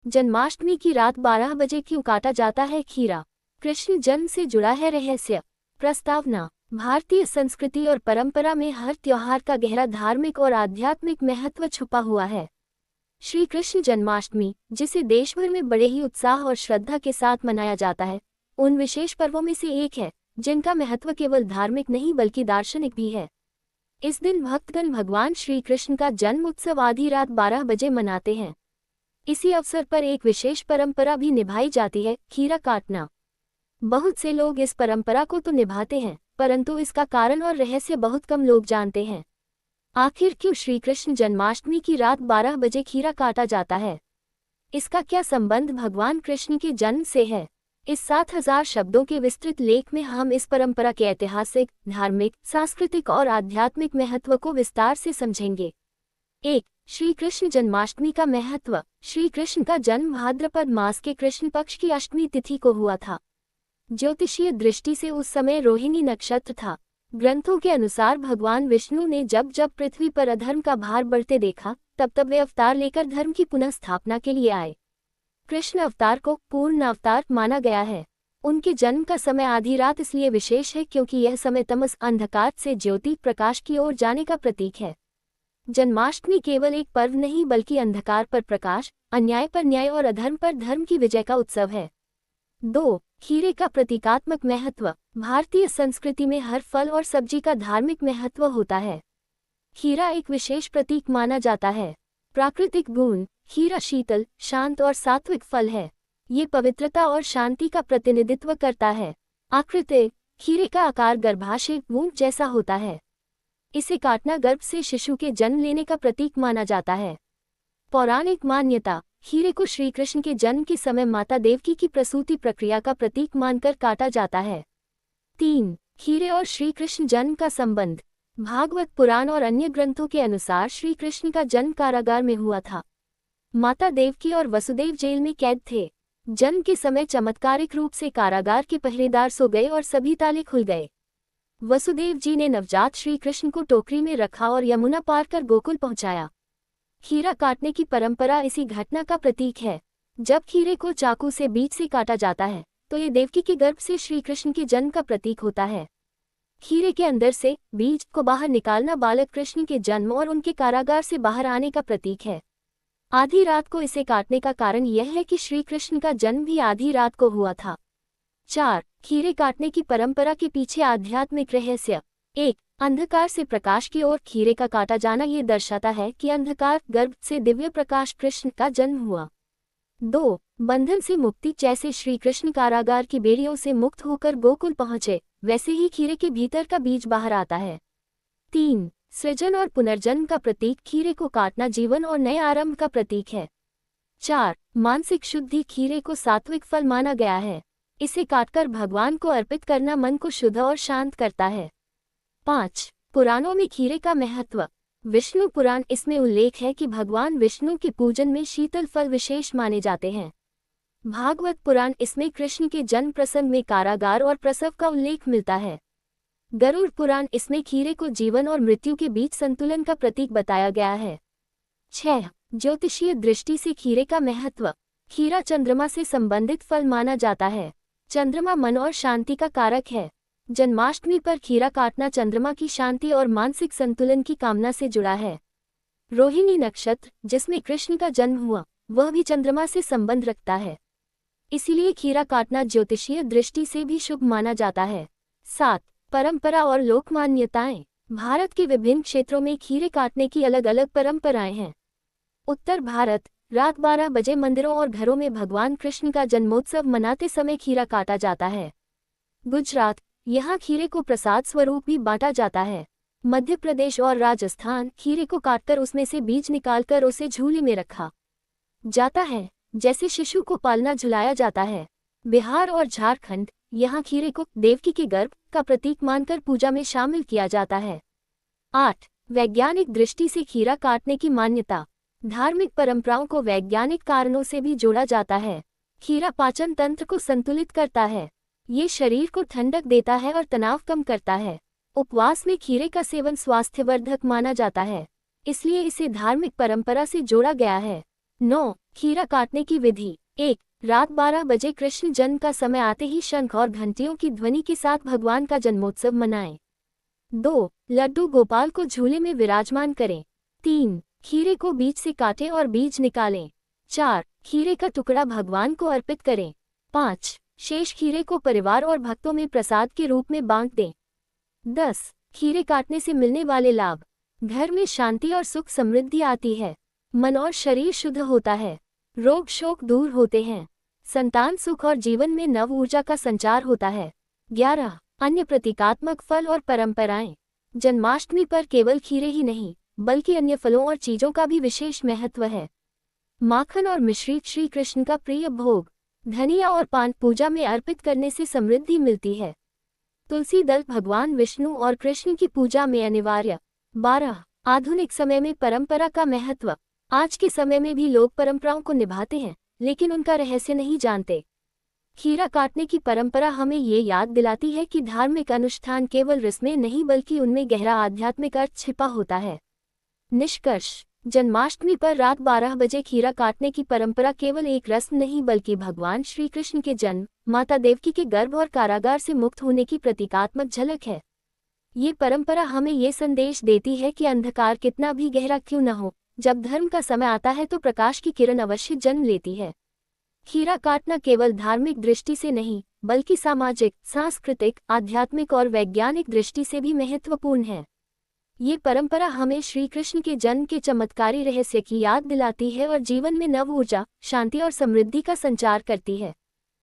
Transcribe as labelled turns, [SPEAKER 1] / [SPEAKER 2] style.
[SPEAKER 1] जन्माष्टमी की रात 12 बजे क्यों काटा जाता है खीरा? कृष्ण जन्म से जुड़ा है रहस्य। प्रस्तावना। भारतीय संस्कृति और परंपरा में हर त्योहार का गहरा धार्मिक और आध्यात्मिक महत्व छुपा हुआ है। श्री कृष्ण जन्माष्टमी, जिसे देश भर में बड़े ही उत्साह और श्रद्धा के साथ मनाया जाता है, उन विशेष पर्वों में से एक है जिनका महत्व केवल धार्मिक नहीं बल्कि दार्शनिक भी है। इस दिन भक्तगण भगवान श्री कृष्ण का जन्म उत्सव आधी रात 12 बजे मनाते हैं। इसी अवसर पर एक विशेष परंपरा भी निभाई जाती है, खीरा काटना। बहुत से लोग इस परंपरा को तो निभाते हैं, परंतु इसका कारण और रहस्य बहुत कम लोग जानते हैं। आखिर क्यों श्री कृष्ण जन्माष्टमी की रात 12 बजे खीरा काटा जाता है? इसका क्या संबंध भगवान कृष्ण के जन्म से है? इस 7000 शब्दों के विस्तृत लेख में हम इस परंपरा के ऐतिहासिक, धार्मिक, सांस्कृतिक और आध्यात्मिक महत्व को विस्तार से समझेंगे। 1. श्री कृष्ण जन्माष्टमी का महत्व। श्री कृष्ण का जन्म भाद्रपद मास के कृष्ण पक्ष की अष्टमी तिथि को हुआ था। ज्योतिषीय दृष्टि से उस समय रोहिणी नक्षत्र था। ग्रंथों के अनुसार भगवान विष्णु ने जब जब पृथ्वी पर अधर्म का भार बढ़ते देखा, तब तब वे अवतार लेकर धर्म की पुनः स्थापना के लिए आए। कृष्ण अवतार को पूर्ण अवतार माना गया है। उनके जन्म का समय आधी रात इसलिए विशेष है क्योंकि यह समय तमस अंधकार से ज्योति प्रकाश की ओर जाने का प्रतीक है। जन्माष्टमी केवल एक पर्व नहीं बल्कि अंधकार पर प्रकाश, अन्याय पर न्याय और अधर्म पर धर्म की विजय का उत्सव है। 2. खीरे का प्रतीकात्मक महत्व। भारतीय संस्कृति में हर फल और सब्जी का धार्मिक महत्व होता है। खीरा एक विशेष प्रतीक माना जाता है। प्राकृतिक गुण। खीरा शीतल, शांत और सात्विक फल है। ये पवित्रता और शांति का प्रतिनिधित्व करता है। आकृति। खीरे का आकार गर्भाशय वूंट जैसा होता है। इसे काटना गर्भ से शिशु के जन्म लेने का प्रतीक माना जाता है। पौराणिक मान्यता। खीरे को श्री कृष्ण के जन्म के समय माता देवकी की प्रसूति प्रक्रिया का प्रतीक मानकर काटा जाता है। 3. खीरे और श्री कृष्ण जन्म का संबंध। भागवत पुराण और अन्य ग्रंथों के अनुसार श्री कृष्ण का जन्म कारागार में हुआ था। माता देवकी और वसुदेव जेल में कैद थे। जन्म के समय चमत्कारिक रूप से कारागार के पहरेदार सो गए और सभी ताले खुल गए। वसुदेव जी ने नवजात श्री कृष्ण को टोकरी में रखा और यमुना पार कर गोकुल पहुंचाया। खीरा काटने की परंपरा इसी घटना का प्रतीक है। जब खीरे को चाकू से बीच से काटा जाता है तो ये देवकी के गर्भ से श्री कृष्ण के जन्म का प्रतीक होता है। खीरे के अंदर से बीज को बाहर निकालना बालक कृष्ण के जन्म और उनके कारागार से बाहर आने का प्रतीक है। आधी रात को इसे काटने का कारण यह है कि श्री कृष्ण का जन्म भी आधी रात को हुआ था। 4. खीरे काटने की परंपरा के पीछे आध्यात्मिक रहस्य। 1. अंधकार से प्रकाश की ओर खीरे का काटा जाना ये दर्शाता है कि अंधकार गर्भ से दिव्य प्रकाश कृष्ण का जन्म हुआ। 2. बंधन से मुक्ति। जैसे श्री कृष्ण कारागार की बेड़ियों से मुक्त होकर गोकुल पहुंचे, वैसे ही खीरे के भीतर का बीज बाहर आता है। 3. सृजन और पुनर्जन्म का प्रतीक। खीरे को काटना जीवन और नए आरंभ का प्रतीक है। 4. मानसिक शुद्धि। खीरे को सात्विक फल माना गया है। इसे काटकर भगवान को अर्पित करना मन को शुद्ध और शांत करता है। 5. पुराणों में खीरे का महत्व। विष्णु पुराण इसमें उल्लेख है कि भगवान विष्णु के पूजन में शीतल फल विशेष माने जाते हैं। भागवत पुराण इसमें कृष्ण के जन्म प्रसंग में कारागार और प्रसव का उल्लेख मिलता है। गरुड़ पुराण इसमें खीरे को जीवन और मृत्यु के बीच संतुलन का प्रतीक बताया गया है। 6. ज्योतिषीय दृष्टि से खीरे का महत्व। खीरा चंद्रमा से संबंधित फल माना जाता है। चंद्रमा मन और शांति का कारक है। जन्माष्टमी पर खीरा काटना चंद्रमा की शांति और मानसिक संतुलन की कामना से जुड़ा है। रोहिणी नक्षत्र, जिसमें कृष्ण का जन्म हुआ, वह भी चंद्रमा से संबंध रखता है। इसीलिए खीरा काटना ज्योतिषीय दृष्टि से भी शुभ माना जाता है। 7. परंपरा और लोक मान्यताएं। भारत के विभिन्न क्षेत्रों में खीरे काटने की अलग अलग परंपराएं हैं। उत्तर भारत, रात 12 बजे मंदिरों और घरों में भगवान कृष्ण का जन्मोत्सव मनाते समय खीरा काटा जाता है। गुजरात, यहाँ खीरे को प्रसाद स्वरूप भी बांटा जाता है। मध्य प्रदेश और राजस्थान, खीरे को काटकर उसमें से बीज निकालकर उसे झूले में रखा जाता है, जैसे शिशु को पालना झुलाया जाता है। बिहार और झारखंड, यहाँ खीरे को देवकी के गर्भ का प्रतीक मानकर पूजा में शामिल किया जाता है। 8. वैज्ञानिक दृष्टि से खीरा काटने की मान्यता। धार्मिक परंपराओं को वैज्ञानिक कारणों से भी जोड़ा जाता है। खीरा पाचन तंत्र को संतुलित करता है। ये शरीर को ठंडक देता है और तनाव कम करता है। उपवास में खीरे का सेवन स्वास्थ्यवर्धक माना जाता है, इसलिए इसे धार्मिक परंपरा से जोड़ा गया है। 9. खीरा काटने की विधि। 1. रात 12 बजे कृष्ण जन्म का समय आते ही शंख और घंटियों की ध्वनि के साथ भगवान का जन्मोत्सव मनाएं। 2. लड्डू गोपाल को झूले में विराजमान करें। 3. खीरे को बीज से काटें और बीज निकालें। 4. खीरे का टुकड़ा भगवान को अर्पित करें। 5. शेष खीरे को परिवार और भक्तों में प्रसाद के रूप में बांट दें। 10. खीरे काटने से मिलने वाले लाभ। घर में शांति और सुख समृद्धि आती है। मन और शरीर शुद्ध होता है। रोग शोक दूर होते हैं। संतान सुख और जीवन में नव ऊर्जा का संचार होता है। 11. अन्य प्रतीकात्मक फल और परंपराएं। जन्माष्टमी पर केवल खीरे ही नहीं बल्कि अन्य फलों और चीजों का भी विशेष महत्व है। माखन और मिश्री श्री कृष्ण का प्रिय भोग। धनिया और पान पूजा में अर्पित करने से समृद्धि मिलती है। तुलसी दल भगवान विष्णु और कृष्ण की पूजा में अनिवार्य। 12. आधुनिक समय में परंपरा का महत्व। आज के समय में भी लोग परंपराओं को निभाते हैं लेकिन उनका रहस्य नहीं जानते। खीरा काटने की परंपरा हमें ये याद दिलाती है कि धार्मिक अनुष्ठान केवल रस्में नहीं बल्कि उनमें गहरा आध्यात्मिक अर्थ छिपा होता है। निष्कर्ष। जन्माष्टमी पर रात 12 बजे खीरा काटने की परंपरा केवल एक रस्म नहीं बल्कि भगवान श्री कृष्ण के जन्म, माता देवकी के गर्भ और कारागार से मुक्त होने की प्रतीकात्मक झलक है। ये परंपरा हमें ये संदेश देती है कि अंधकार कितना भी गहरा क्यों न हो, जब धर्म का समय आता है तो प्रकाश की किरण अवश्य जन्म लेती है। खीरा काटना केवल धार्मिक दृष्टि से नहीं बल्कि सामाजिक, सांस्कृतिक, आध्यात्मिक और वैज्ञानिक दृष्टि से भी महत्वपूर्ण है। ये परंपरा हमें श्री कृष्ण के जन्म के चमत्कारी रहस्य की याद दिलाती है और जीवन में नव ऊर्जा, शांति और समृद्धि का संचार करती है।